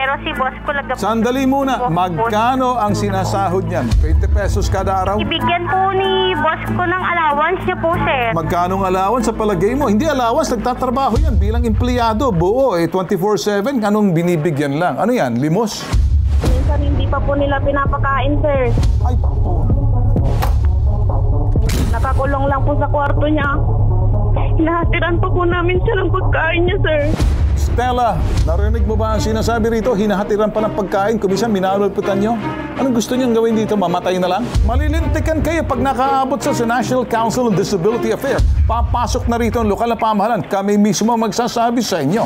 pero si boss ko lang... Sandali muna, magkano ang sinasahod niyan? 20 pesos kada araw? Ibigyan po ni boss ko ng allowance niya po, sir. Magkano ang allowance sa palagay mo? Hindi allowance, nagtatrabaho yan bilang empleyado. Buo, 24/7, anong binibigyan lang? Ano yan, limos? Minsan hindi pa po nila pinapakain, sir. Ay, po. Nakakulong lang po sa kwarto niya. Hinahatiran pa po namin siya ng pagkain niya, sir. Stella, narinig mo ba ang sinasabi rito? Hinahatiran pa ng pagkain, kumisan minalulputan nyo? Anong gusto niyang gawin dito? Mamatay na lang? Malilintikan kayo pag nakaabot sa National Council on Disability Affairs. Papasok na rito ang lokal na pamahalaan. Kami mismo magsasabi sa inyo.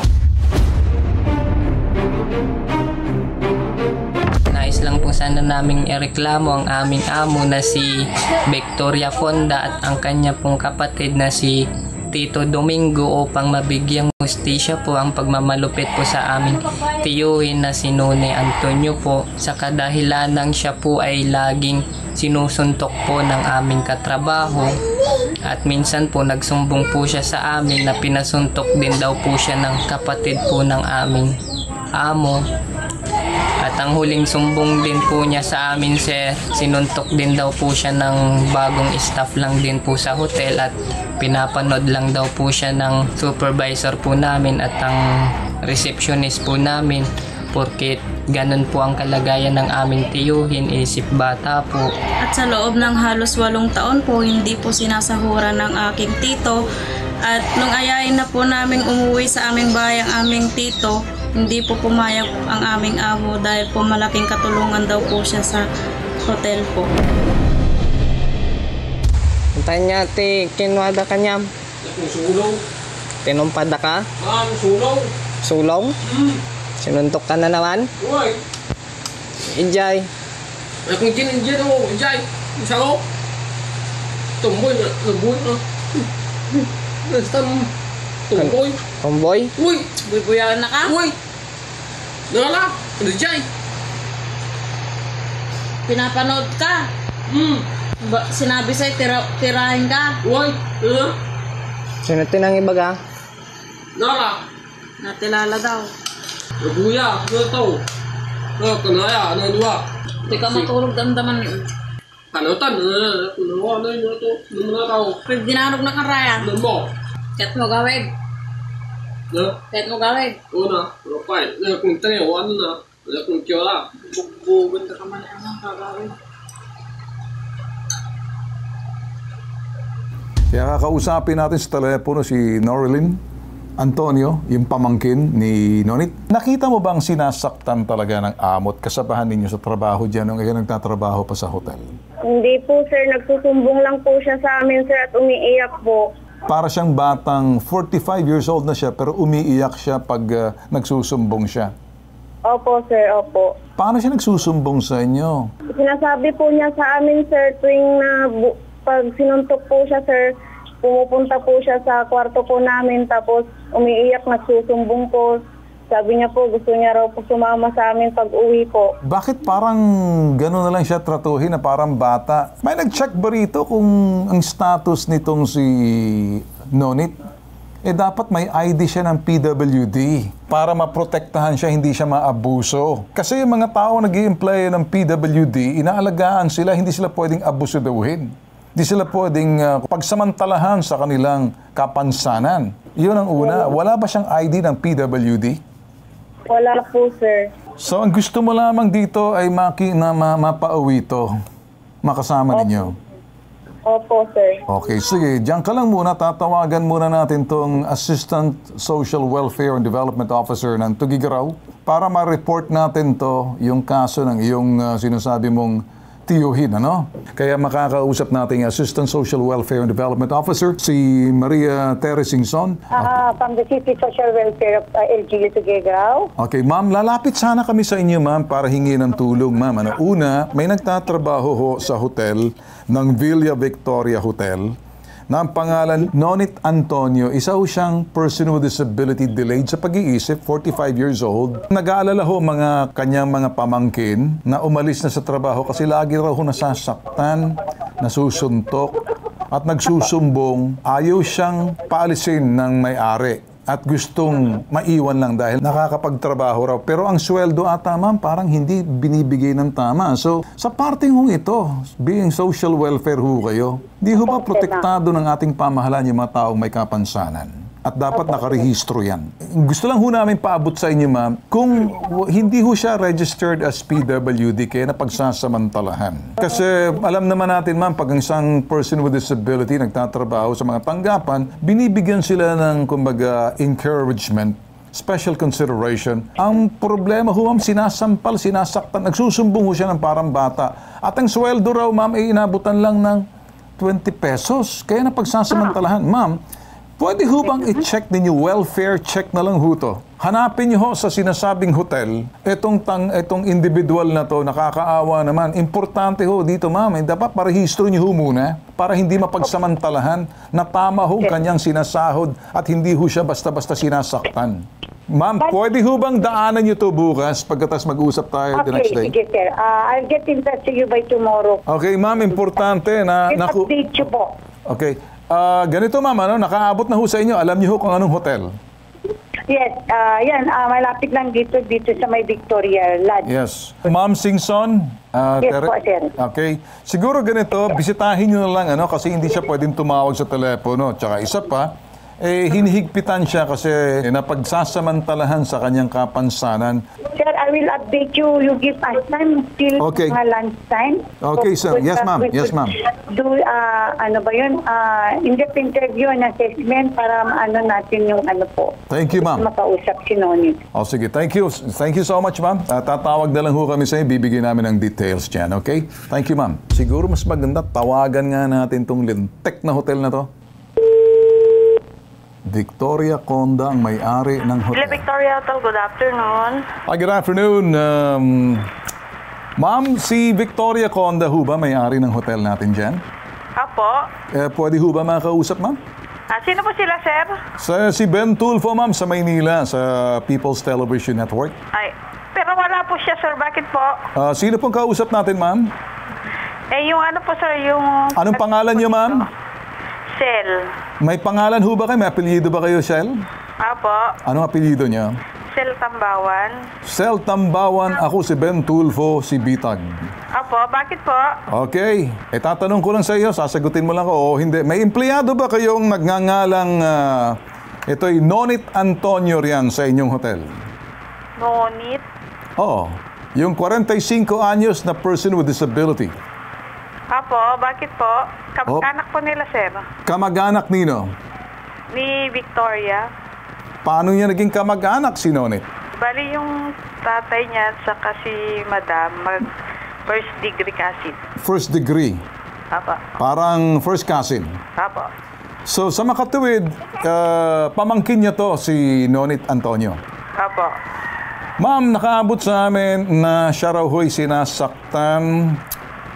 Nais lang po sana naming ireklamo ang aming amo na si Victoria Fonda at ang kanya pong kapatid na si Tito Domingo upang mabigyang hustisya po ang pagmamalupit po sa aming tiyuhin na si None Antonio po sa kadahilanang siya po ay laging sinusuntok po ng aming katrabaho at minsan po nagsumbong po siya sa amin na pinasuntok din daw po siya ng kapatid po ng aming amo. At ang huling sumbong din po niya sa amin, sir, sinuntok din daw po siya ng bagong staff lang din po sa hotel at pinapanood lang daw po siya ng supervisor po namin at ang receptionist po namin porque ganun po ang kalagayan ng aming tiyuhin, isip bata po. At sa loob ng halos 8 taon po, hindi po sinasahuran ng aking tito. At nung ayain na po namin umuwi sa aming bahay ang aming tito, hindi po pumayag ang aming amo dahil po malaking katulungan daw po siya sa hotel po. Tanya ti kinwada ka niya. Sulong. Tinumpada ka? Sulong. Sulong? Sinuntok ka na naman? Uy. Ijay. Ay kung ginigyan mo, Ijay. Isa ko. Tumboy na, nabuhay na. Basta tumboy. Tomboy? Uy. Bubuyawan na ka? Uy. Nala. Ijay. Pinapanood ka? Sinabi sa'yo, tirahin ka? Uy. Sino tinang iba ka? Nala. Natilala daw. Nabuya. Ano ito? Kanaya. Ano dua? Hindi ka matulog damdaman. Kanutan. Ano ito? Ano na tao? Pag dinanog na kang raya, Ano mo? kahit mo gawin. Kahit mo gawin. Una. Rapay. Kung tayo, ano na? Kung kyola. Bugbugod ka man ang kagawin. Kaya kakausapin natin sa telepono si Norilyn Antonio, yung pamangkin ni Nonit. Nakita mo bang sinasaktan talaga ng amot kasabahan ninyo sa trabaho dyan nung kayo nagtatrabaho pa sa hotel? Hindi po, sir. Nagsusumbong lang po siya sa amin, sir, at umiiyak po. Para siyang batang 45 years old na siya pero umiiyak siya pag nagsusumbong siya. Opo, sir. Opo. Paano siya nagsusumbong sa inyo? Sinasabi po niya sa amin, sir, tuwing pag sinuntok po siya, sir, pumupunta po siya sa kwarto po namin tapos umiiyak, nagsusumbong po. Sabi niya po, gusto niya raw po sumama sa amin pag uwi po. Bakit parang gano'n na lang siya tratuhin na parang bata? May nag-check ba rito kung ang status nitong si Nonit? Dapat may ID siya ng PWD para maprotektahan siya, hindi siya maabuso. Kasi yung mga tao nag-i-employ ng PWD, inaalagaan sila, hindi sila pwedeng abusuduhin. Hindi sila pwedeng pagsamantalahan sa kanilang kapansanan. Yun ang una. Wala ba siyang ID ng PWD? Wala po, sir. So, ang gusto mo lamang dito ay mapauwi ito. Makasama ninyo. Opo, sir. Okay, sige. Diyan ka lang muna. Tatawagan muna natin tong Assistant Social Welfare and Development Officer ng Tugigaraw para ma-report natin to yung kaso ng iyong sinasabi mong tiyuhin, ano? Kaya makakausap natin yung Assistant Social Welfare and Development Officer, si Maria Teresingson. From the City Social Welfare of LGU Tugigaraw. Okay, ma'am, lalapit sana kami sa inyo, ma'am, para hingi ng tulong, ma'am. Ano, una, may nagtatrabaho ho sa hotel ng Villa Victoria Hotel na ang pangalan Nonit Antonio. Isa ho siyang person with disability delayed sa pag-iisip, 45 years old. Nag-aalala ho mga kanyang mga pamangkin na umalis na sa trabaho kasi lagi raw ho nasasaktan, nasusuntok at nagsusumbong. Ayaw siyang paalisin ng may-ari. at gustong maiwan lang dahil nakakapagtrabaho raw. Pero ang sweldo ata, ma'am, parang hindi binibigay ng tama. So, sa parting hong ito, being social welfare ho kayo, di ho ba protektado ng ating pamahalaan yung mga taong may kapansanan? At dapat nakarehistro yan. Gusto lang ho namin paabot sa inyo, ma'am, kung hindi ho siya registered as PWD, kaya na pagsasamantalahan. Kasi alam naman natin, ma'am, pag ang isang person with disability nagtatrabaho sa mga tanggapan, binibigyan sila ng, kumbaga, encouragement, special consideration. Ang problema ho, ma'am, sinasampal, sinasaktan, nagsusumbong ho siya ng parang bata. At ang sweldo raw, ma'am, ay inabutan lang ng 20 pesos. Kaya na pagsasamantalahan. Ma'am, pwede ho bang i-check ninyo, welfare check na lang ho to? Hanapin niyo ho sa sinasabing hotel, itong individual na to, nakakaawa naman. Importante ho dito, ma'am, dapat parehistro niyo ho muna para hindi mapagsamantalahan na tama ho kanyang sinasahod at hindi ho siya basta-basta sinasaktan. Ma'am, pwede ho bang daanan niyo to bukas pagkatapos mag-usap tayo the next day? Okay, sige sir. I'll get in touch with you by tomorrow. Okay, ma'am, importante na... Update you po. Okay. Ganito, ma'am, nakaabot na ho sa inyo. Alam niyo ho kung anong hotel? Yes, yan. Malapit lang dito sa may Victoria Lodge. Yes. Ma'am Singson? Yes po, sir. Okay. Siguro ganito, bisitahin nyo na lang, kasi hindi siya pwedeng tumawag sa telepono. Tsaka isa pa, hinihigpitan siya kasi napagsasamantalahan sa kanyang kapansanan. Sir, I will update you. You give us time till mga lunch time. Okay, sir. Yes, ma'am. Yes, ma'am. Do, in-depth interview and assessment para natin yung po. Thank you, ma'am. Makausap si Nonit. Sige. Thank you. Thank you so much, ma'am. Tatawag na lang ho kami sa inyo. Bibigyan namin ng details dyan, okay? Thank you, ma'am. Siguro mas maganda, tawagan nga natin tong lintek na hotel na to. Victoria Conda ang may-ari ng hotel. Victoria Hotel, good afternoon. Good afternoon. Ma'am, si Victoria Conda ho ba may-ari ng hotel natin dyan? Apo. Pwede ho ba makausap, ma'am? Sino po sila, sir? Si Ben Tulfo, ma'am, sa Maynila, sa People's Television Network. Ay, pero wala po siya, sir. Bakit po? Sino pong kausap natin, ma'am? Yung po, sir, yung... Anong pangalan niyo, ma'am? Shell. May pangalan ho ba kayo? May apelyido ba kayo, Shell? Apo. Anong apelyido niyo? Shell Tambawan. Shell Tambawan. Ako si Ben Tulfo, si Bitag. Apo, bakit po? Okay. Tatanong ko lang sa iyo, sasagutin mo lang ko o hindi. May empleyado ba kayong nagngangalang ito'y Nonit Antonio riyan sa inyong hotel? Nonit? Oo. Yung 45 anyos na person with disability. Apo, bakit po? Kamag-anak po nila, sir. Kamag-anak nino? Ni Victoria. Paano niya naging kamag-anak si Nonit? Bali yung tatay niya saka si Madam first degree cousin. First degree? Apo. Parang first cousin? Apo. So sa makatuwid, pamangkin niya to si Nonit Antonio? Apo. Ma'am, nakaabot sa amin na siya raw ho'y sinasaktan,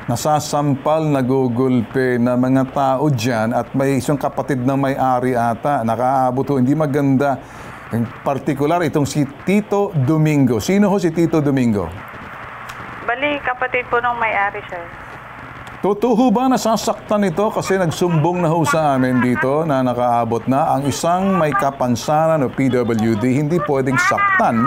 nasasampal, nagugulpe na mga tao dyan at may isang kapatid na may-ari ata. Nakaabot ho, hindi maganda. In particular, itong si Tito Domingo. Sino ho si Tito Domingo? Bali, kapatid po nung may-ari, sir. Totoo ba nasasaktan ito? Kasi nagsumbong na ho sa amin dito na nakaabot na ang isang may kapansanan o PWD hindi pwedeng saktan.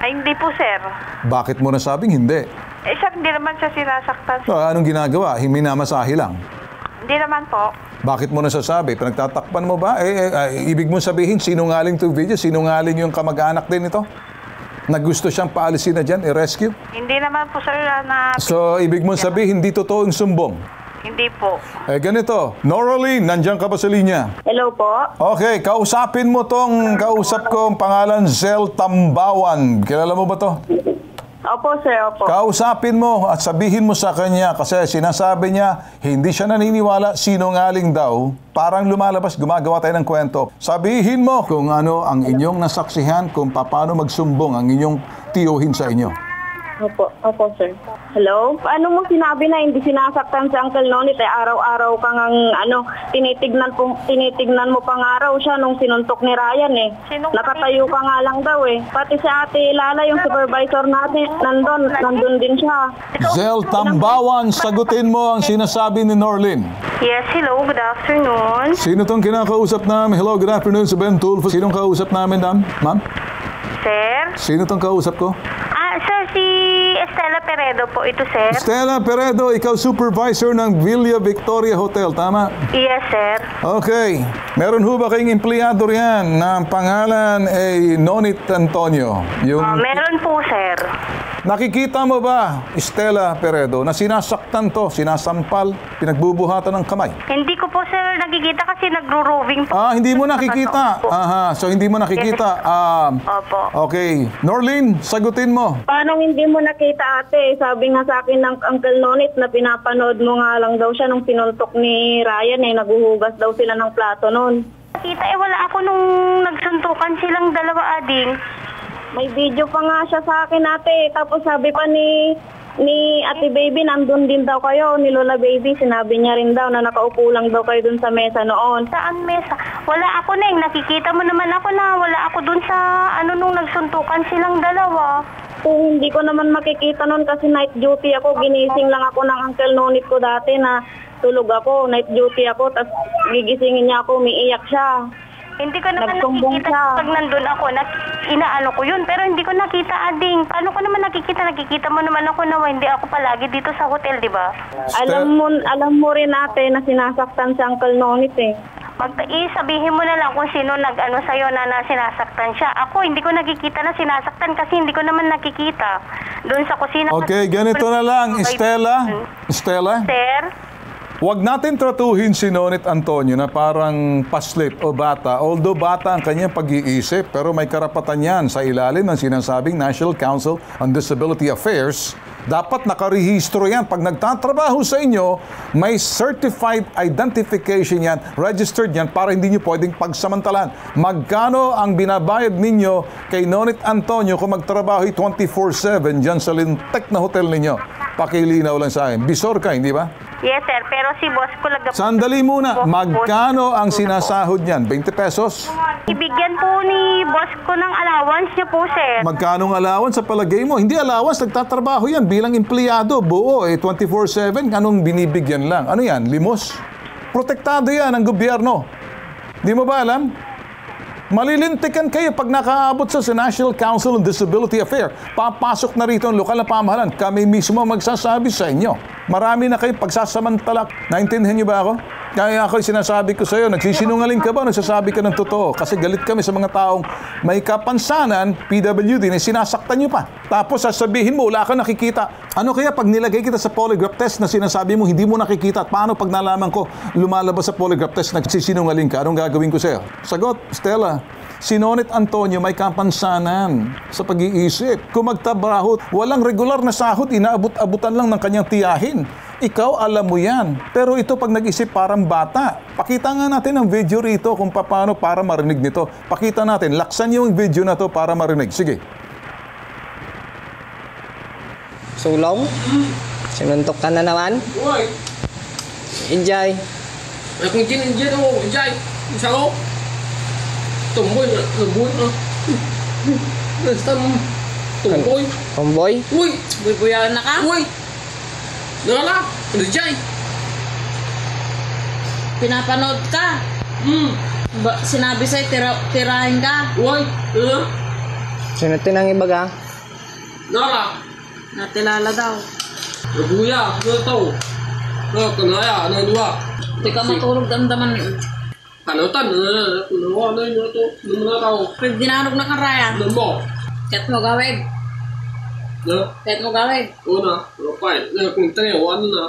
Ay, hindi po, sir. Bakit mo nasabing hindi? Sir, hindi naman siya sinasaktan. So, anong ginagawa? Minamasahe lang? Hindi naman po. Bakit mo nasasabi? Pinagtatakpan mo ba? Ibig mo sabihin, sinungaling to video? Sinungaling yung kamag-anak din ito? Na gusto siyang paalisin na dyan, i-rescue? Hindi naman po, sir, na... So, ibig mo sabihin, hindi totoo yung sumbong? Hindi po. Ganito. Noraline, nandiyan ka ba sa linya? Hello po. Okay, kausapin mo tong kausap ko, ang pangalan Zel Tambawan. Kilala mo ba to? Opo, sir, opo. Kausapin mo at sabihin mo sa kanya kasi sinasabi niya hindi siya naniniwala, sinungaling daw. Parang lumalabas, gumagawa tayo ng kwento. Sabihin mo kung ano ang inyong nasaksihan, kung paano magsumbong ang inyong tiyuhin sa inyo. Opo, sir. Hello? Paano mo sinabi na hindi sinasaktan si Uncle Nonit? Araw-araw kang tinitignan mo pang araw siya nung sinuntok ni Ryan eh. Nakatayo ka nga lang daw eh. Pati si Ate Lala, yung supervisor natin, nandun din siya. Zel Tambawan, sagutin mo ang sinasabi ni Norlin. Yes, hello, good afternoon. Sino tong kinakausap namin? Hello, good afternoon sa Ben Tulfo. Sinong kausap namin, ma'am? Sir? Sino tong kausap ko? Sir, si Estela Peredo po ito, sir. Stella Peredo, ikaw supervisor ng Villa Victoria Hotel, tama? Yes, sir. Okay. Meron ho ba kayong empleyado riyan na ang pangalan ay Nonit Antonio? Meron po, sir. Nakikita mo ba, Stella Peredo, na sinasaktan to, sinasampal, pinagbubuhatan ng kamay? Hindi ko po, sir, nakikita kasi nagro-roving po. Hindi mo nakikita. So hindi mo nakikita. Opo. Okay. Norlin, sagutin mo. Paano hindi mo nakita, ate? Sabi nga sa akin ng Uncle Nonit na pinapanood mo nga lang daw siya nung sinuntok ni Ryan eh. Naguhugas daw sila ng plato noon. Nakita wala ako nung nagsuntukan silang dalawa, ading. May video pa nga siya sa akin, ate. Tapos sabi pa ni Ate Baby, nandun din daw kayo, ni Lola Baby. Sinabi niya rin daw na nakaupo lang daw kayo dun sa mesa noon. Saan mesa? Wala ako, Neng. Nakikita mo naman ako na wala ako dun sa nung nagsuntukan silang dalawa. Kung hindi ko naman makikita noon kasi night duty ako, ginising lang ako ng Uncle Nonit ko dati na tulog ako, night duty ako, tapos gigisingin niya ako, umiiyak siya. Hindi ko naman Nagsumbong nakikita siya. pag nandun ako, inaano ko yun, pero hindi ko nakita, ading. Paano ko naman nakikita? Nakikita mo naman ako na hindi ako palagi dito sa hotel, di ba? Alam mo rin, ate, na sinasaktan si Uncle Nonit eh. Sabihin mo na lang kung sino nag-ano sa'yo na sinasaktan siya. Ako, hindi ko nakikita na sinasaktan kasi hindi ko naman nakikita. Doon sa kusina. Okay, ganito na lang, Stella. Sir? Huwag natin tratuhin si Nonit Antonio na parang paslit o bata. Although bata ang kanyang pag-iisip, pero may karapatan yan sa ilalim ng sinasabing National Council on Disability Affairs. Dapat nakarehistro yan. Pag nagtatrabaho sa inyo, may certified identification yan, registered yan, para hindi nyo pwedeng pagsamantalan. Magkano ang binabayad ninyo kay Nonit Antonio kung magtrabaho 24/7 dyan sa lintek na hotel ninyo? Pakilinaw lang sa akin. Bisor ka, hindi ba? Yes, sir. Pero si boss ko Sandali muna. Magkano ang sinasahod niyan? 20 pesos? Ibigyan po ni boss ko ng allowance niya po, sir. Magkano ang allowance sa palagay mo? Hindi allowance, nagtatrabaho yan bilang empleyado. Buo, 24/7. Anong binibigyan lang? Ano yan? Limos? Protektado yan ng gobyerno. Di mo ba alam? Malilintikan kayo pag nakaabot sa National Council on Disability Affairs. Papasok na rito ang lokal na pamahalaan. Kami mismo magsasabi sa inyo. Marami na kayo pagsasamantalak. Naintindihan niyo ba ako? Kaya ako sinasabi ko sa iyo, nagsisinungaling ka ba? Nagsasabi ka ng totoo. Kasi galit kami sa mga taong may kapansanan, PWD, na sinasaktan niyo pa. Tapos sasabihin mo, wala ka nakikita. Ano kaya pag nilagay kita sa polygraph test na sinasabi mo, hindi mo nakikita? Paano pag nalaman ko, lumalabas sa polygraph test, nagsisinungaling ka? Anong gagawin ko sa iyo? Sagot, Stella. Si Nonit Antonio may kapansanan sa pag-iisip. Kung magtrabaho, walang regular na sahod, inaabot-abutan lang ng kanyang tiyahin. Ikaw, alam mo yan. Pero ito pag nag-isip parang bata. Pakita nga natin ang video rito kung paano para marinig nito. Pakita natin. Laksan niyo yung video na to para marinig. Sige. Sulong? Sinuntok ka na naman? Uy! Enjoy. Kung Injay, isa ko. Tumboy, labuin Basta tumboy. Tomboy? Uy! Bubuyan na ka? Uy! Nala! Injay! Pinapanood ka? Sinabi sa'yo, tirahin ka? Uy! Sino tinang iba ka? Nala! Natilala daw. Labuya! Nataw! Kanaya! Dua! Hindi ka matulog damdaman. Kanutan! Ano yun ito? Ano tao? Pag dinanog na kang Ryan, Ano mo? kahit mo gawin. Kahit mo gawin. Una, rapay. Kung tayo, ano na?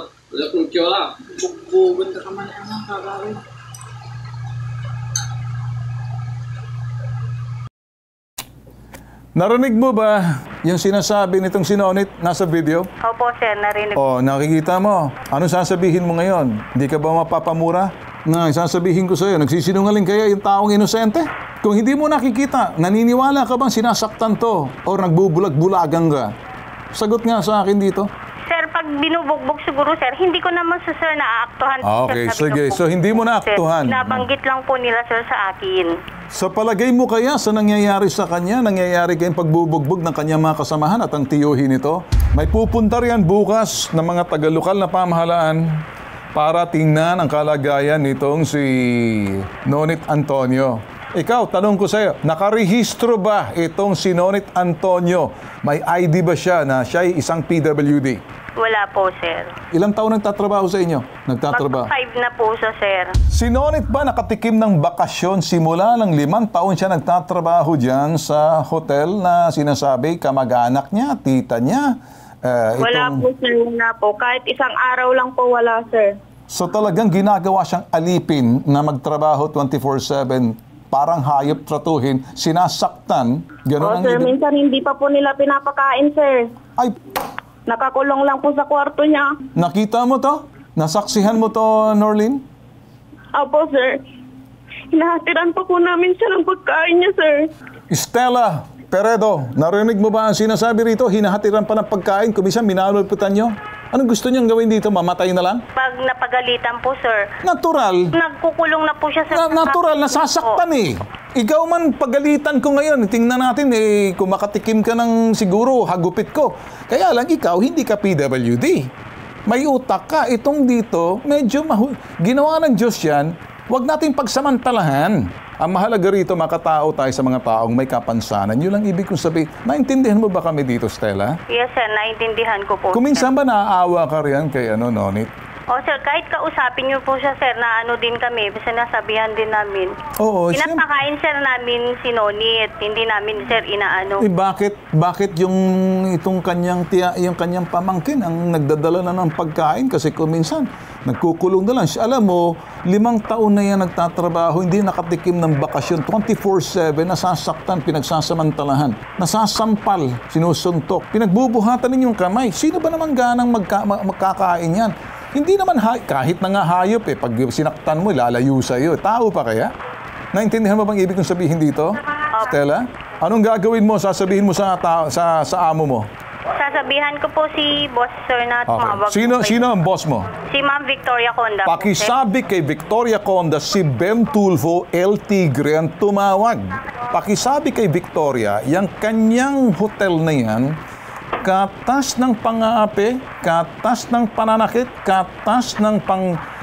Kung kyola. Bugbugod ka man ang kagawin. Narinig mo ba yung sinasabi nitong si Nonit nasa video? Opo, sir. Narinig. Oh, nakikita mo. Ano sasabihin mo ngayon? Hindi ka ba mapapamura? Na sasabihin ko sa iyo, nagsisinungaling kaya yung taong inosente? Kung hindi mo nakikita, naniniwala ka bang sinasaktan to o nagbubulag-bulagan ka? Sagot nga sa akin dito. Sir, pag binubugbog siguro, sir, hindi ko naman sa sir naaaktuhan. Okay, sir, sige. So, hindi mo naaktuhan. Sir, nabanggit lang po nila, sir, sa akin. Sa palagay mo kaya sa nangyayari sa kanya, nangyayari kayong pagbubugbog ng kanyang mga kasamahan at ang tiyuhin nito, may pupunta riyan bukas ng mga taga-lokal na pamahalaan para tingnan ang kalagayan nitong si Nonit Antonio. Ikaw, tanong ko sa'yo, nakarehistro ba itong si Nonit Antonio? May ID ba siya na siya ay isang PWD? Wala po, sir. Ilang taon nagtatrabaho sa inyo? Nagtatrabaho? Mag-5 na po siya, sir. Si Nonit ba nakatikim ng bakasyon simula ng 5 taon siya nagtatrabaho dyan sa hotel na sinasabi kamag-anak niya, tita niya? Wala po, sir. Wala po. Kahit isang araw lang po, wala, sir. So talagang ginagawa siyang alipin na magtrabaho 24/7, parang hayop tratuhin, sinasaktan, gano'n ang sir, minsan hindi pa po nila pinapakain, sir. Ay, Nakakulong lang po sa kwarto niya. nakita mo to? Nasaksihan mo to, Norlene? Opo, sir. Hinahatiran pa po namin siya ng pagkain niya, sir. Stella Peredo, narinig mo ba ang sinasabi rito? Hinahatiran pa ng pagkain, kumisan minalulputan nyo? Anong gusto niyang gawin dito? Mamatay na lang? Pag napagalitan po, sir, Natural. nagkukulong na po siya sa... Natural, nasasaktan eh. Ikaw man, pagalitan ko ngayon. Tingnan natin kung makatikim ka ng siguro, hagupit ko. Kaya lang ikaw, hindi ka PWD. May utak ka. Itong dito, medyo ginawa ng Diyos yan. Huwag natin pagsamantalahan. Ang mahalaga rito, makatao tayo sa mga taong may kapansanan. Yun lang ibig kong sabihin. Naintindihan mo ba kami dito, Stella? Yes, sir. Naintindihan ko po. Kung minsan ba naaawa ka riyan kay Nonit? O, sir, kahit kausapin niyo po siya, sir, na ano din kami, sinasabihan din namin. Oo, Pinapakain, sir, namin si Nonit. Hindi namin, sir, inaano. bakit yung itong yung kanyang pamangkin ang nagdadala na ng pagkain kasi kung minsan nagkukulong na lang siya. Alam mo, 5 taon na yan nagtatrabaho, hindi nakatikim ng bakasyon, 24/7 nasasaktan, pinagsasamantalahan, nasasampal, sinusuntok, pinagbubuhatan ninyong kamay. Sino ba naman ganang magkakain yan? Hindi naman kahit na nga hayop pag sinaktan mo, lalayo sa'yo. Tao pa kaya? Naintindihan mo bang ibig kong sabihin dito, Stella? Anong gagawin mo? Sasabihin mo sa amo mo? Sasabihan ko po si boss, sir, na tumawag. Sino ang boss mo? Si Ma'am Victoria Conda. Pakisabi kay Victoria Conda, si Ben Tulfo, El Tigre ang tumawag. Pakisabi kay Victoria, yung kanyang hotel na yan, katas ng pang-aapi, katas ng pananakit, katas ng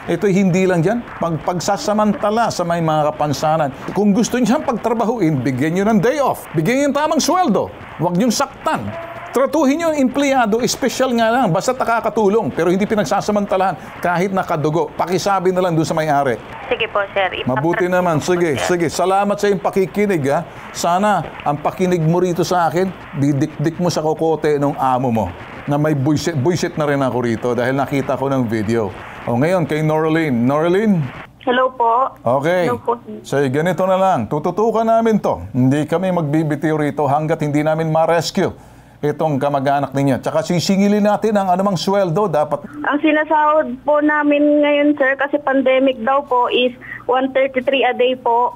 ito hindi lang dyan, pagsasamantala sa may mga kapansanan. Kung gusto niyo siyang pagtrabahuin, bigyan niyo ng day off. Bigyan niyo ng tamang sweldo. Huwag niyong saktan. Tratuhin niyo ang empleyado, special nga lang, basta nakakatulong, pero hindi pinagsasamantalahan kahit nakadugo. Pakisabi na lang doon sa may-ari. Sige po, sir. Mabuti naman. Sige. Salamat sa iyong pakikinig, ha. Sana ang pakinig mo rito sa akin, didikdik mo sa kokote ng amo mo na may buisit na rin ako rito dahil nakita ko ng video. O ngayon, kay Norlene. Norlene? Hello po. Okay. Hello po. So, ganito na lang. Tututukan namin to. Hindi kami magbibitiw rito hanggat hindi namin ma-rescue itong kamag-anak ninyo. Tsaka sisingilin natin ang anumang sweldo dapat. Ang sinasahod po namin ngayon, sir, kasi pandemic daw po, is 133 a day po.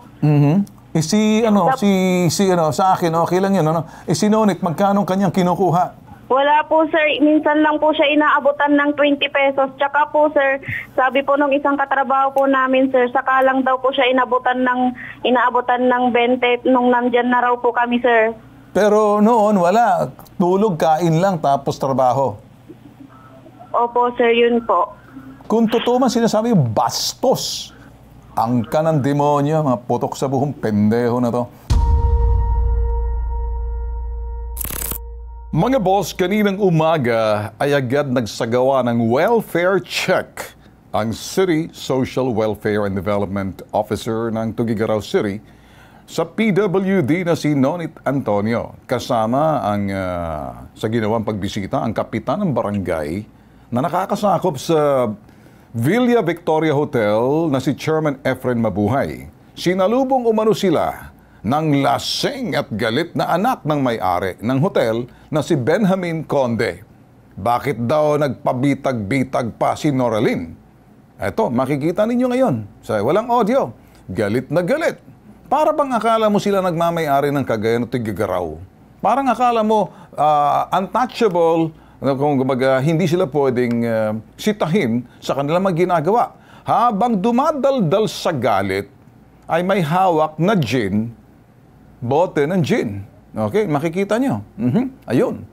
Sa akin, okay lang yun, ano? Si Nonit, magkano kanyang kinukuha? Wala po, sir. Minsan lang po siya inaabutan ng 20 pesos. Tsaka po, sir, sabi po nung isang katrabaho po namin, sir, saka lang daw po siya inaabutan ng 20 nung nandyan na raw po kami, sir. Pero noon, wala. Tulog, kain lang, tapos trabaho. Opo, sir, yun po. Kung totoo man sinasabi, bastos. Ang kanang demonyo, mga putok sa buhong pendeho na to. Mga boss, kaninang umaga ay agad nagsagawa ng welfare check ang City Social Welfare and Development Officer ng Tuguegarao City sa PWD na si Nonit Antonio. Kasama sa ginawang pagbisita ang kapitan ng barangay na nakakasakop sa Villa Victoria Hotel na si Chairman Efren Mabuhay. Sinalubong umano sila ng lasing at galit na anak ng may-ari ng hotel na si Benjamin Conde. Bakit daw nagpabitag-bitag pa si Norlene? Eto, makikita ninyo ngayon. Walang audio. Galit na galit. Para bang akala mo sila nagmamay-ari ng Cagayan o Tuguegarao? Parang akala mo untouchable, kung kumbaga, hindi sila pwedeng sitahin sa kanilang mga ginagawa. Habang dumadaldal sa galit, ay may hawak na gin, bote ng gin. Okay, makikita nyo. Ayun.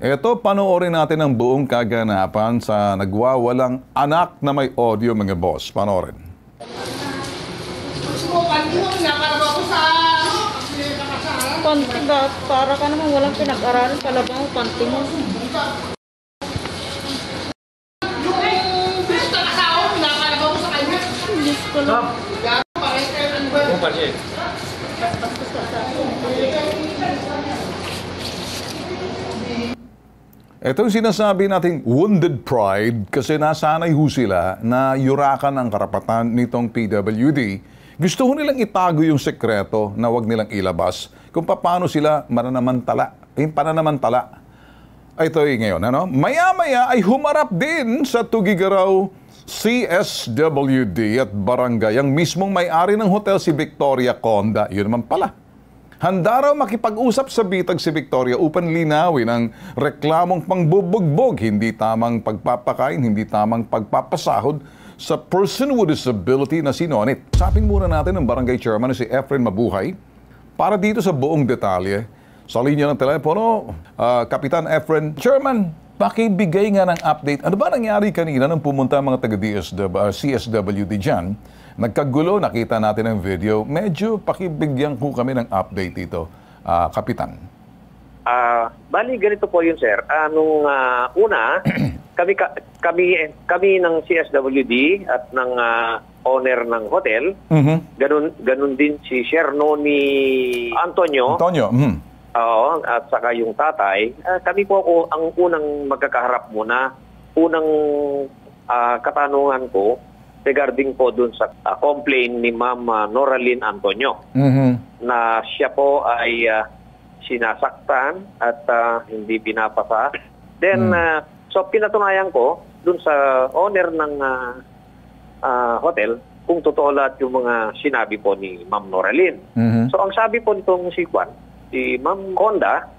Ito, panoorin natin ang buong kaganapan sa nagwawalang anak na may audio, mga boss. Panoorin. Panty ba? Para ka naman walang pinag-aralan. Kalabang panty mo. Diyos ko lang. Ito yung sinasabi nating wounded pride kasi nasanay ho sila na yurakan ang karapatan nitong PWD. Gusto ho nilang itago yung sekreto na wag nilang ilabas kung paano sila mananamantala. Yung pananamantala. Ito yung ngayon, ano? Maya-maya ay humarap din sa Tugigaraw CSWD at barangay ang mismong may-ari ng hotel si Victoria Conda. Yun naman pala. Handa raw makipag-usap sa bitag si Victoria upang linawin ang reklamong pangbubugbog, hindi tamang pagpapakain, hindi tamang pagpapasahod sa person with disability na si Nonit. Usapin muna natin ng barangay chairman na si Efren Mabuhay para dito sa buong detalye. Sa linya ng telepono, Kapitan Efren. Chairman, pakibigay nga ng update. Ano ba nangyari kanina nung pumunta ang mga taga-CSWD dyan? Nagkagulo, nakita natin ang video. Medyo pakibigyan po kami ng update dito, Kapitan. Bali, ganito po yun, sir. Nung una, kami ng CSWD at ng owner ng hotel, ganun din si Noni Antonio. Oo, at saka yung tatay. Kami po ang unang magkakaharap muna. Unang katanungan ko, regarding po dun sa complaint ni Ma'am Noraline Antonio na siya po ay sinasaktan at hindi pinapasa. Then, so pinatunayan ko dun sa owner ng hotel kung totoo lahat yung mga sinabi po ni Ma'am Noraline. So ang sabi po nitong si Ma'am Conda,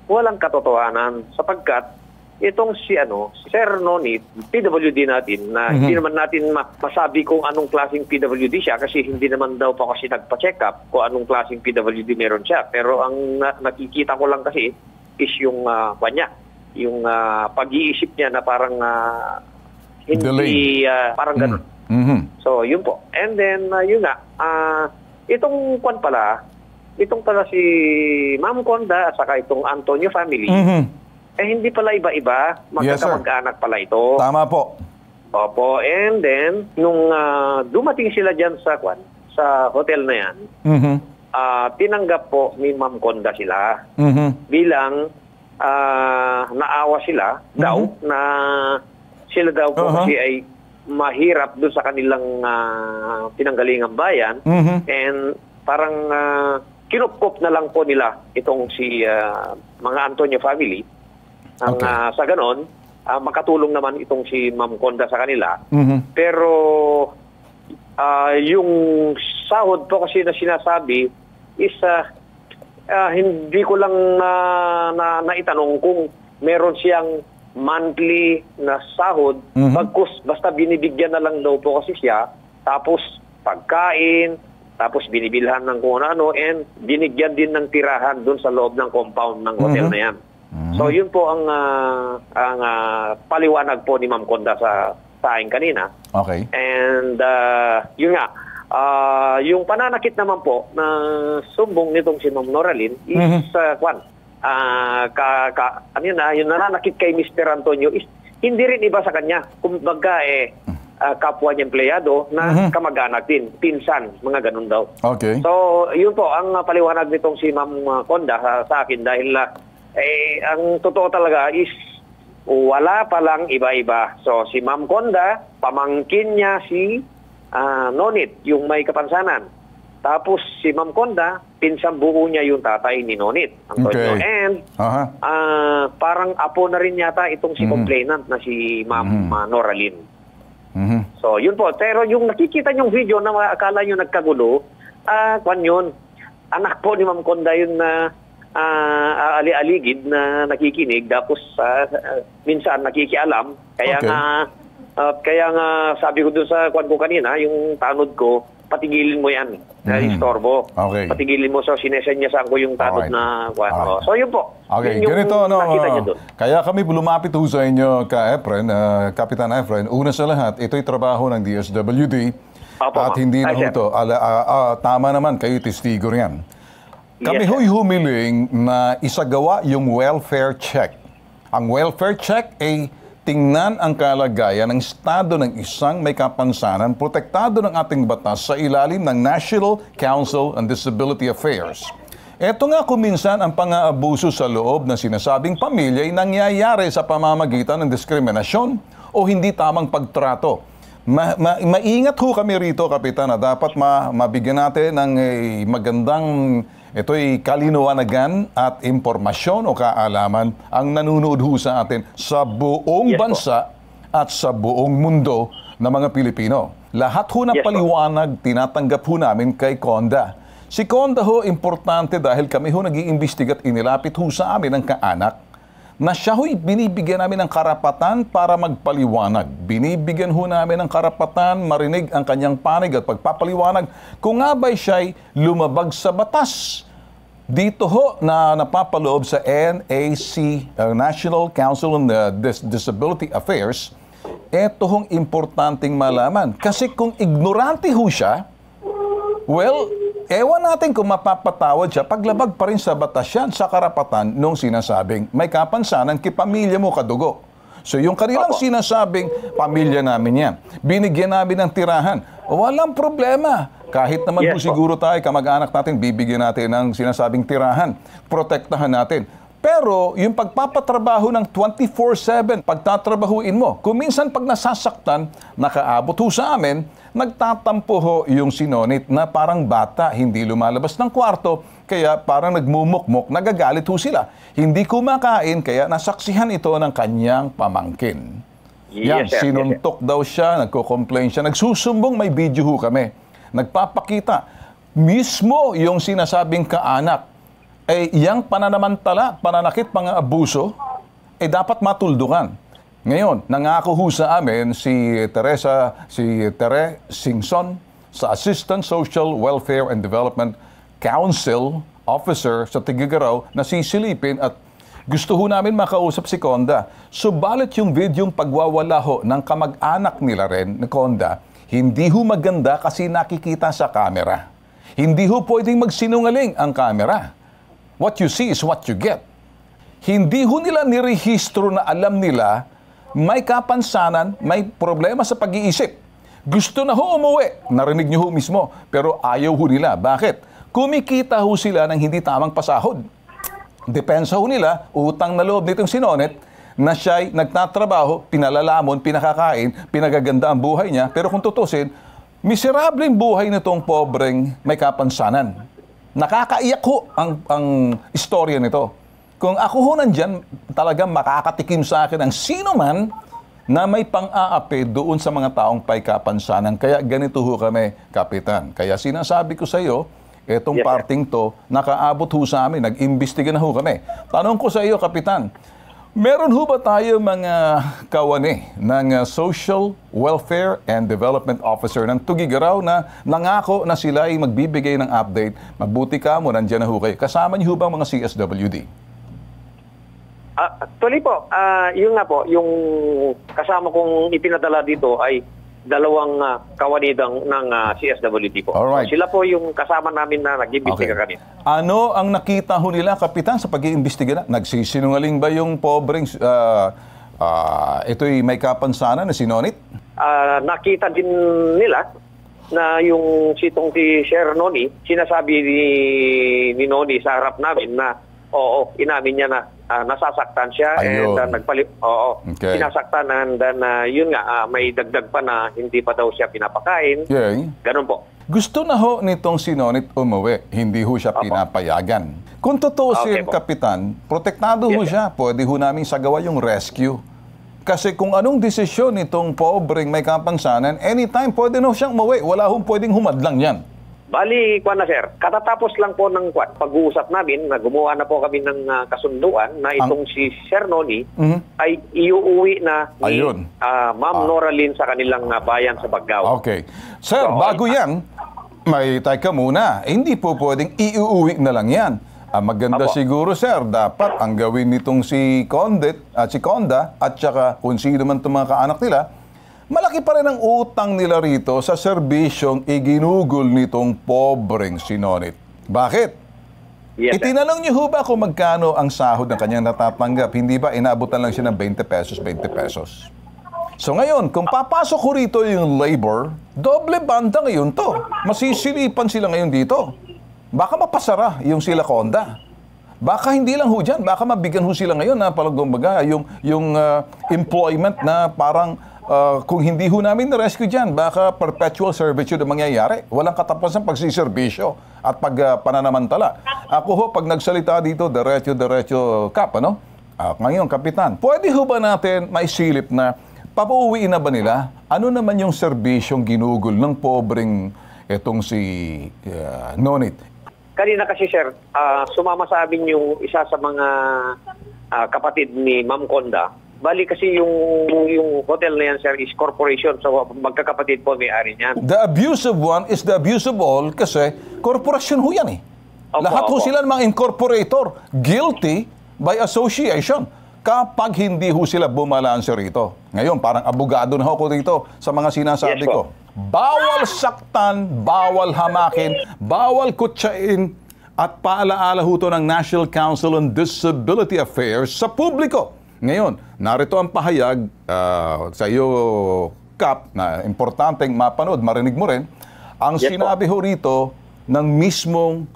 walang katotohanan sapagkat itong si Sir Nonit, PWD natin, na hindi naman natin masabi kung anong klaseng PWD siya kasi hindi naman daw po kasi nagpa-check up kung anong klaseng PWD meron siya. Pero ang nakikita ko lang kasi is yung kanya, yung pag-iisip niya na parang hindi, parang ganun. So, yun po. And then, yun nga, itong itong pala si Ma'am Conda at saka itong Antonio family, hindi pala iba-iba. Magkakamag-anak pala ito. Tama po. Opo. And then, nung dumating sila dyan sa hotel na yan, tinanggap po ni Ma'am Conda sila bilang naawa sila daw na sila daw po kasi ay mahirap doon sa kanilang pinanggalingang bayan and parang kinupkop na lang po nila itong si mga Antonio family. Sa ganon, makatulong naman itong si Ma'am Conda sa kanila. Pero yung sahod po kasi na sinasabi is hindi ko lang naitanong kung meron siyang monthly na sahod. Basta binibigyan na lang daw po kasi siya. Tapos pagkain, tapos binibilhan ng kung ano, and binigyan din ng tirahan doon sa loob ng compound ng hotel na yan. So yun po ang paliwanag po ni Ma'am Conda sa akin kanina. Okay. And yun nga, yung pananakit naman po na sumbong nitong si Ma'am Noraline is yung nananakit kay Mr. Antonio is hindi rin iba sa kanya. Kumbaga kapwa niya empleyado na kamag-anak din, pinsan, mga ganun daw. Okay. So yun po ang paliwanag nitong si Ma'am Conda sa akin dahil ang totoo talaga is wala palang iba-iba. So si Ma'am Conda, pamangkin niya si Nonit, yung may kapansanan. Tapos si Ma'am Conda, pinsang buo niya yung tatay ni Nonit, Antonio. Okay. And parang apo na rin yata itong si complainant na si Ma'am Noraline. So yun po. Pero yung nakikita niyong video na akala nyo nagkagulo, yun, anak po ni Ma'am Conda yun na ali-aligid na nakikinig, tapos minsan nakikialam. Kaya Okay. kaya nga sabi ko dun sa kwan ko kanina, yung tanod ko, patigilin mo yan. Istorbo. Okay. Patigilin mo. So, sinesenyasan ko yung tanod Alright. na kwan. Alright. So, yun po. Okay, Yun yung ganito, nakita niyo dun. kaya kami lumapit ho sa inyo, Efren, Kapitan Efren. Una sa lahat, ito'y trabaho ng DSWD. Opo, At ma'am. hindi na Ay, ho sir. ito. Tama naman, kayo testigo riyan. Kami Yes, sir. ho'y humiling na isagawa yung welfare check. Ang welfare check ay tingnan ang kalagayan ng estado ng isang may kapansanan protektado ng ating batas sa ilalim ng National Council on Disability Affairs. Ito nga kung minsan ang pang-aabuso sa loob ng sinasabing pamilya ay nangyayari sa pamamagitan ng diskriminasyon o hindi tamang pagtrato. Maingat ho kami rito, Kapitan, na dapat mabigyan natin ng magandang ito'y kalinawagan at impormasyon o kaalaman ang nanunood ho sa atin sa buong Yes, po. bansa at sa buong mundo ng mga Pilipino. Lahat ho na Yes, po. paliwanag tinatanggap ho namin kay Conda. Si Conda ho, importante dahil kami ho nag-iimbestiga at inilapit ho sa amin ang kaanak na siya ho'y binibigyan namin ng karapatan para magpaliwanag. Binibigyan ho namin ng karapatan marinig ang kanyang panig at pagpapaliwanag kung nga ba'y siya'y lumabag sa batas. Dito ho na napapaloob sa NAC, National Council on Disability Affairs, eto hong importanteng malaman. Kasi kung ignorante ho siya, well, ewan natin kung mapapatawad siya, paglabag pa rin sa batas yan sa karapatan nung sinasabing may kapansanan kipamilya mo kadugo. So yung kanilang sinasabing, pamilya namin yan. Binigyan namin ng tirahan. Walang problema. Kahit naman Yes, po siguro tayo, kamag-anak natin, bibigyan natin ng sinasabing tirahan. Protektahan natin. Pero yung pagpapatrabaho ng 24/7, pagtatrabahuin mo, kung minsan pag nasasaktan, nakaabot ho sa amin, nagtatampo ho yung sinonit na parang bata, hindi lumalabas ng kwarto, kaya parang nagmumukmok, nagagalit ho sila. Hindi kumakain, kaya nasaksihan ito ng kanyang pamangkin. Yan, Yes, sir. sinuntok daw siya, nagko-complain siya, nagsusumbong, may video ho kami. Nagpapakita, mismo yung sinasabing kaanak, yang pananamantala, pananakit, pang-abuso, dapat matuldukan. Ngayon, nangako ho sa amin si Tere Singson sa Assistant Social Welfare and Development Council Officer sa Tigigaraw na sisilipin at gusto ho namin makausap si Conda. Subalit yung videong pagwawala ho ng kamag-anak nila rin ni Conda, hindi ho maganda kasi nakikita sa camera. Hindi ho pwedeng magsinungaling ang camera. What you see is what you get. Hindi ho nila nirehistro na alam nila may kapansanan, may problema sa pag-iisip. Gusto na ho umuwi. Narinig niyo ho mismo. Pero ayaw ho nila. Bakit? Kumikita ho sila ng hindi tamang pasahod. Depensa ho nila, utang na loob nitong sinonet, na siya'y nagtatrabaho, pinalalamon, pinakakain, pinagaganda ang buhay niya. Pero kung tutusin, miserableng buhay nitong pobreng may kapansanan. Nakakaiyak ho ang istorya nito. Kung ako ho nandyan, talagang makakatikim sa akin ang sino man na may pang-aapi doon sa mga taong may kapansanan. Kaya ganito ho kami, Kapitan. Kaya sinasabi ko sa iyo, etong Yes, sir. parting to, nakaabot ho sa amin, nag-imbestiga na ho kami. Tanong ko sa iyo, Kapitan, meron ho ba tayo mga kawani ng Social Welfare and Development Officer ng Tugigaraw na nangako na sila ay magbibigay ng update? Mabuti ka mo, nandiyan na ho kayo. Kasama niyo ho ba mga CSWD? Actually po, yun nga po, yung kasama kong ipinadala dito ay dalawang kawanidang ng CSWD po. Alright. So, sila po yung kasama namin na nag-imbestiga kami. Ano ang nakita ho nila, Kapitan, sa pag-iimbestiga na? Nagsisinungaling ba yung pobreng ito'y may kapansanan na sinonit? Nakita din nila na yung si Sir Noni, sinasabi ni Noni sa harap namin na oo, inamin niya na nasasaktan siya. Ayun. And Okay. sinasaktan and then yun nga, may dagdag pa na hindi pa daw siya pinapakain. Okay. Ganun po. Gusto na ho nitong sinonit umuwi, hindi ho siya pinapayagan. Kung tutusin, Okay po. Kapitan, protektado ho Yes, siya, pwede ho namin sagawa yung rescue. Kasi kung anong desisyon nitong pobreng may kapansanan, anytime pwede na ho siyang umuwi, wala hong pwedeng humadlang yan. Bali, kuwan na sir, katatapos lang po ng pag-uusap namin na gumawa na po kami ng kasunduan na itong si Sir Noni ay iuuwi na ni Ma'am Noralyn sa kanilang bayan sa Baggao. Okay. Sir, bago yan, may teka muna, hindi po pwedeng iuuwi na lang yan. Maganda siguro sir, dapat ang gawin nitong si Conda at saka kung sino man itong mga kaanak nila, malaki pa rin ang utang nila rito sa serbisyong iginugol nitong pobreng si Nonit. Bakit? Yes, itinanong niyo ho ba kung magkano ang sahod ng kanyang natatanggap? Hindi ba inaabutan lang siya ng 20 pesos? So ngayon, kung papasok ko rito yung labor, doble banda ngayon to. Masisilipan sila ngayon dito. Baka mapasara yung sila Conda. Baka hindi lang ho dyan. Baka mabigyan ho sila ngayon na palagumbaga yung employment na parang kung hindi ho namin na-rescue dyan, baka perpetual servitude ang mangyayari. Walang katapusan pagsiservisyo at pananamantala. Ako ho, pag nagsalita dito, diretso, Kap, ano? Ngayon, Kapitan, pwede ho ba natin maisilip na papauwiin na ba nila? Ano naman yung serbisyong ginugol ng pobreng etong si Nonit? Kanina kasi sir, sumama sa amin yung isa sa mga kapatid ni Ma'am Conda. Bali kasi yung hotel na yan, sir, is corporation. So, magkakapatid po may-ari niyan. The abusive one is the abusive all kasi korporasyon ho yan eh. Lahat ho sila ng mga incorporator, guilty by association kapag hindi ho sila bumalanse rito. Ngayon, parang abogado na ako dito sa mga sinasabi ko. Bawal saktan, bawal hamakin, bawal kutsain, at paalaala ho to ng National Council on Disability Affairs sa publiko. Ngayon, narito ang pahayag sa iyo, Kap, na importanteng mapanood, marinig mo rin. Ang sinabi ho rito ng mismong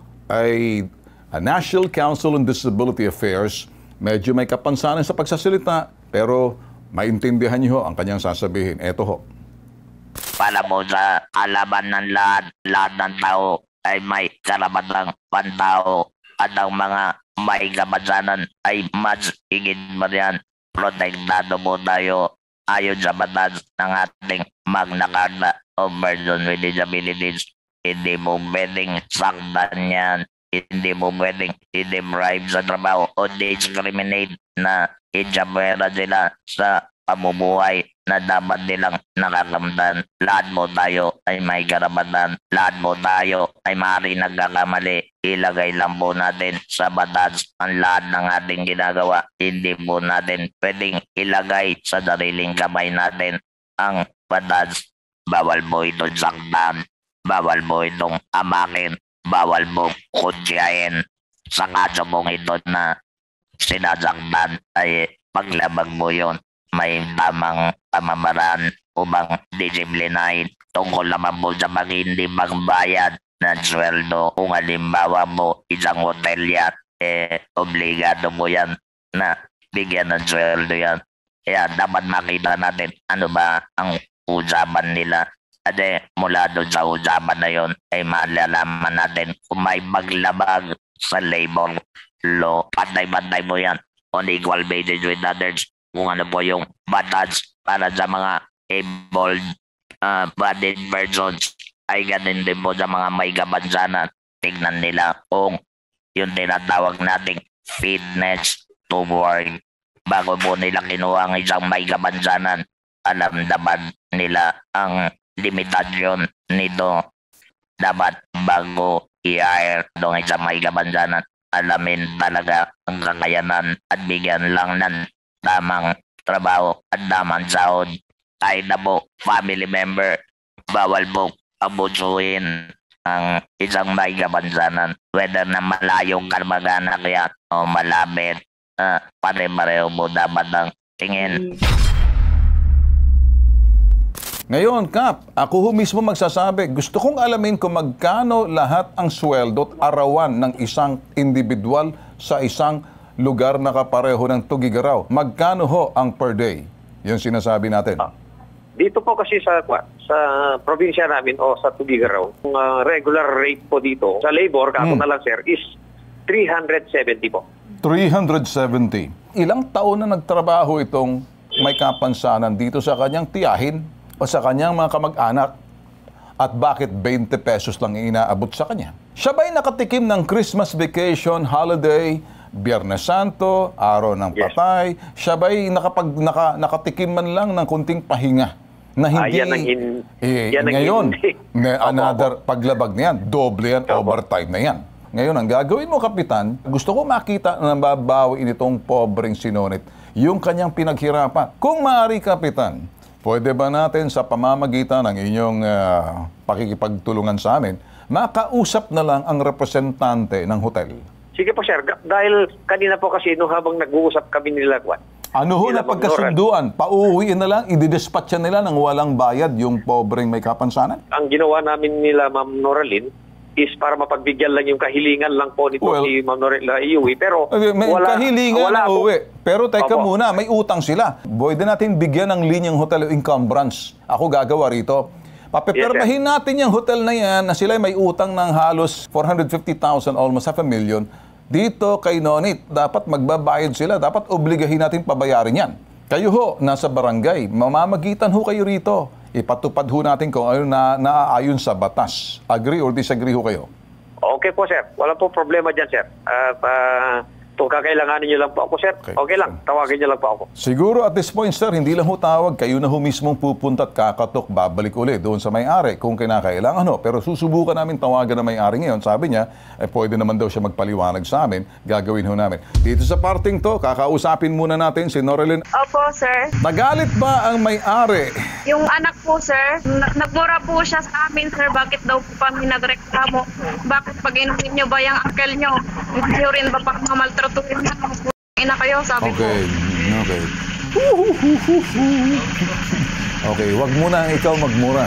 National Council on Disability Affairs, medyo may kapansanan sa pagsasalita, pero maintindihan niyo ho ang kanyang sasabihin. Eto ho. Para mo sa kalaban ng lahat ng tao ay may karapatang pantao at ang mga may kapansanan ay mas higit pa riyan. Protektado mo tayo ayon sa batas ng ating Magna Carta of Persons with Disabilities. Hindi mo pwedeng saktan yan. Hindi mo pwedeng i-deprive sa trabaho o discriminate na i-japera sila sa pamumuhay na dapat nilang nakakamtan. Lahat mo tayo ay may karapatan. Lahat mo tayo ay maaari nagkakamali. Ilagay lang po natin sa batas ang lahat ng ating ginagawa. Hindi po natin pwedeng ilagay sa sariling kamay natin ang batas. Bawal mo itong saktan. Bawal mo itong amakin. Bawal mo kutsyahin. Sa kaso mong ito na sinasaktan ay paglabag mo yon. May tamang pamamaraan upang disiplinahin tungkol naman po sa hindi magbayad ng sweldo. Kung halimbawa mo isang hotel yan, obligado mo yan na bigyan ng sweldo yan. Kaya dapat makita natin ano ba ang usapan nila. At mula doon sa usapan na yon ay malalaman natin kung may maglabag sa labor law. Pantay-pantay mo yan on equal basis with others. Kung ano po yung batas para sa mga able-bodied persons ay ganun din po sa mga may kapansanan. Tignan nila kung yung tinatawag nating fitness to work. Bago po nila kinuha ang isang may kapansanan, alam dapat nila ang limitasyon nito. Dapat bago i-hire doon isang may kapansanan, alamin talaga ang kakayanan at bigyan lang ng tamang trabaho at tamang sahod. Kahit na po family member, bawal po abusuhin ang isang may kapansanan. Whether na malayong kamag-anak yan o malapit, pare-pareho mo dapat ang tingin. Ngayon, Kap, ako mismo magsasabi, gusto kong alamin kung magkano lahat ang sweldo at arawan ng isang individual sa isang lugar na kapareho ng Tugigaraw. Magkano ho ang per day? Yung sinasabi natin. Dito po kasi sa probinsya namin o sa Tugigaraw, ang regular rate po dito sa labor, kako na lang sir, is 370 po. 370. Ilang taon na nagtrabaho itong may kapansanan dito sa kanyang tiyahin o sa kanyang mga kamag-anak? at bakit 20 pesos lang inaabot sa kanya. Siya ba'y nakatikim ng Christmas vacation, holiday, Biyernes Santo, araw ng patay? Siya ba'y nakatikim man lang ng kunting pahinga? Na hindi, ngayon, another paglabag na yan, doble yan, overtime na yan. Ngayon, ang gagawin mo, Kapitan, gusto ko makita na babawiin itong pobreng sinonit yung kanyang pinaghirapan. Kung maaari, Kapitan, pwede ba natin sa pamamagitan ng inyong pakikipagtulungan sa amin, makausap na lang ang representante ng hotel? Sige po, sir. Dahil kanina po kasi habang nag-uusap kami nila, ano ho na pagkasunduan? Pauuwiin na lang, i-dispatcha nila ng walang bayad yung pobreng may kapansanan? Ang ginawa namin nila, Ma'am Noraline, is para mapagbigyan lang yung kahilingan lang po nito si Ma'am Noraline iuwi. Pero may kahilingan na uwi. Pero teka muna, may utang sila. Pwede natin bigyan ng linyang hotel encumbrance. Ako gagawa rito. Papepermahin natin yung hotel na yan na sila may utang ng halos 450,000, almost $500,000. Dito kay Nonit, dapat magbabayad sila. Dapat obligahin natin pabayarin yan. Kayo ho, nasa barangay, mamamagitan ho kayo rito. Ipatupad ho natin kung ano na naaayon sa batas. Agree or disagree ho kayo? Okay po, sir. Wala po problema dyan, sir. Kung kakailanganin niyo lang po ako, sir. Okay lang. Tawagin niyo lang po ako. Siguro at this point, sir, hindi lang ho tawag. Kayo na ho mismong pupunta at kakatok, babalik ulit doon sa may-ari kung kinakailangan ho. Pero susubukan namin tawagan na may-ari ngayon. Sabi niya, pwede naman daw siya magpaliwanag sa amin. Gagawin ho namin. Dito sa parting to, kakausapin muna natin si Noraline. Opo, sir. Nagalit ba ang may-ari? Yung anak po, sir, nagmura po siya sa amin, sir. Bakit daw po kami nagreklamo? Bakit pag inumin niyo ba yung uncle niyo? Hindi niyo rin ba pagmamaltratuhin na? Ina kayo, sabi ko. Okay. Okay, wag muna ikaw magmura.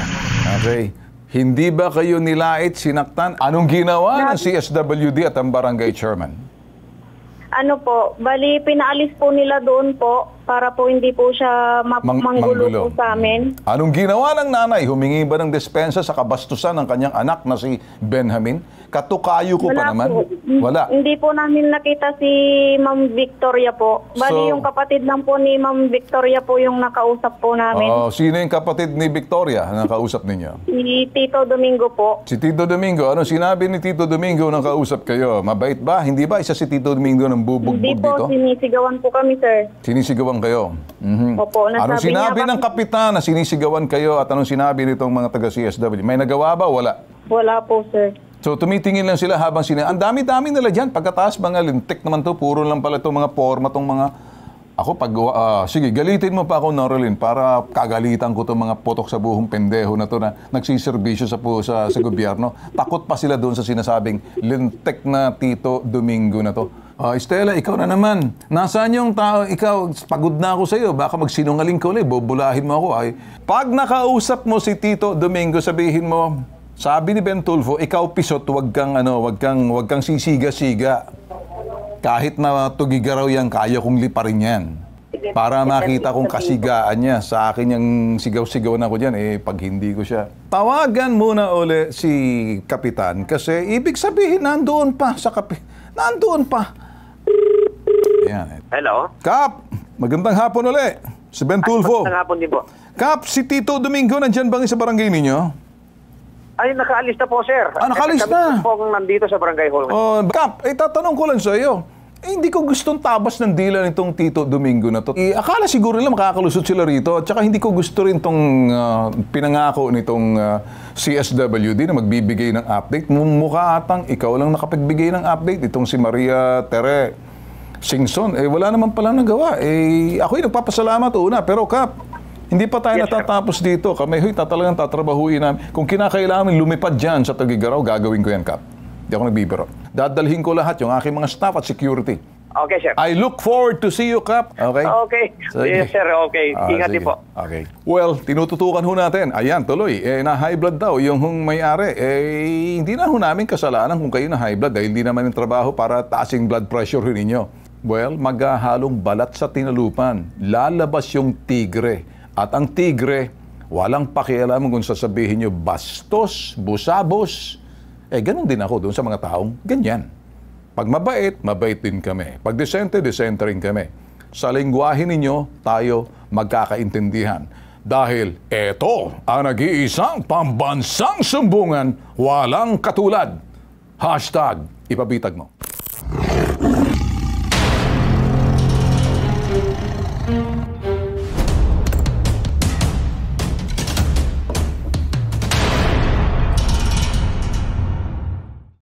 Okay. Hindi ba kayo nilait, sinaktan? Anong ginawa ng CSWD at ang barangay chairman? Ano po, bali pinaalis po nila doon po para po hindi po siya manggulo po sa amin. Anong ginawa ng nanay? Humingi ba ng dispensa sa kabastusan ng kanyang anak na si Benjamin? Katukayo ko pa naman. Po. Wala. Hindi po namin nakita si Ma'am Victoria po. Bali yung kapatid lang po ni Ma'am Victoria po yung nakausap po namin. Sino yung kapatid ni Victoria na nakausap ninyo? Si Tito Domingo po. Si Tito Domingo. Ano sinabi ni Tito Domingo nang kausap kayo? Mabait ba? Hindi ba isa si Tito Domingo ng bubugbog dito? Hindi po, sinisigawan po kami, sir. Sinisigawan kayo? Opo. Anong sinabi ng kapitan na sinisigawan kayo at anong sinabi nitong mga taga-CSW? May nagawa ba? Wala? Wala po, sir. So tumitingin lang sila habang ang dami-dami nila dyan. Pagkataas mga lintik naman to, puro lang pala itong mga forma, itong mga... Ako sige, galitin mo pa ako, Noraline, para kagalitan ko itong mga potok sa buhong pendeho na to na nagsiservisyo sa gobyerno. Takot pa sila doon sa sinasabing lintik na Tito Domingo na to. Estela, ikaw na naman. Nasaan yung tao? Ikaw, pagod na ako sa iyo. Baka magsinungaling ka ulit, bubulahin mo ako. Pag nakausap mo si Tito Domingo, sabihin mo, sabi ni Ben Tulfo, ikaw pisot, wag kang sisiga-siga. Kahit na tugigaraw yan, kaya kong liparin yan. Para makita kong kasigaan niya. Sa akin yung sigaw-sigaw na ko dyan, pag hindi ko siya. Tawagan muna uli si Kapitan kasi ibig sabihin, nandoon pa sa nandoon pa. Ayan. Hello? Kap, magandang hapon uli. Si Ben Tulfo. Magandang hapon din po. Kap, si Tito Domingo, nandyan bang sa barangay ninyo? Ay, nakaalis na po, sir. Nakaalis na? Kami po nandito sa barangay hall. Kap, tatanong ko lang sa iyo. Hindi ko gustong tabas ng dila nitong Tito Domingo na to. Akala siguro nila makakalusot sila rito. At saka hindi ko gusto rin itong pinangako nitong CSWD na magbibigay ng update. Mukha atang ikaw lang nakapagbigay ng update. Itong si Maria Tere Singson, wala naman pala nagawa. Ako'y nagpapasalamat una. Pero Kap, hindi pa tayo natatapos dito. Kami talagang tatrabahuin namin. Kung kinakailangan lumipad dyan sa Tugigaraw, gagawin ko yan, Kap. Hindi ako nagbibiro. Dadalhin ko lahat yung aking mga staff at security. Okay, sir. I look forward to see you, Kap. Okay? Okay. Yes, sir. Okay. Ingat din po. Okay. Well, tinututukan ho natin. Ayan, tuloy. Na-high blood daw yung may-ari. Hindi na ho namin kasalanan kung kayo na high blood dahil hindi naman yung trabaho para taasing blood pressure ninyo. Well, maghahalong balat sa tinalupan. Lalabas yung tigre. At ang tigre, walang pakialam kung sasabihin nyo bastos, busabos. Ganun din ako doon sa mga taong ganyan. Pag mabait, mabait din kami. Pag desente, desente rin kami. Sa lingwahe ninyo, tayo magkakaintindihan. Dahil ito ang nag-iisang pambansang sumbungan walang katulad. Hashtag ipabitag mo.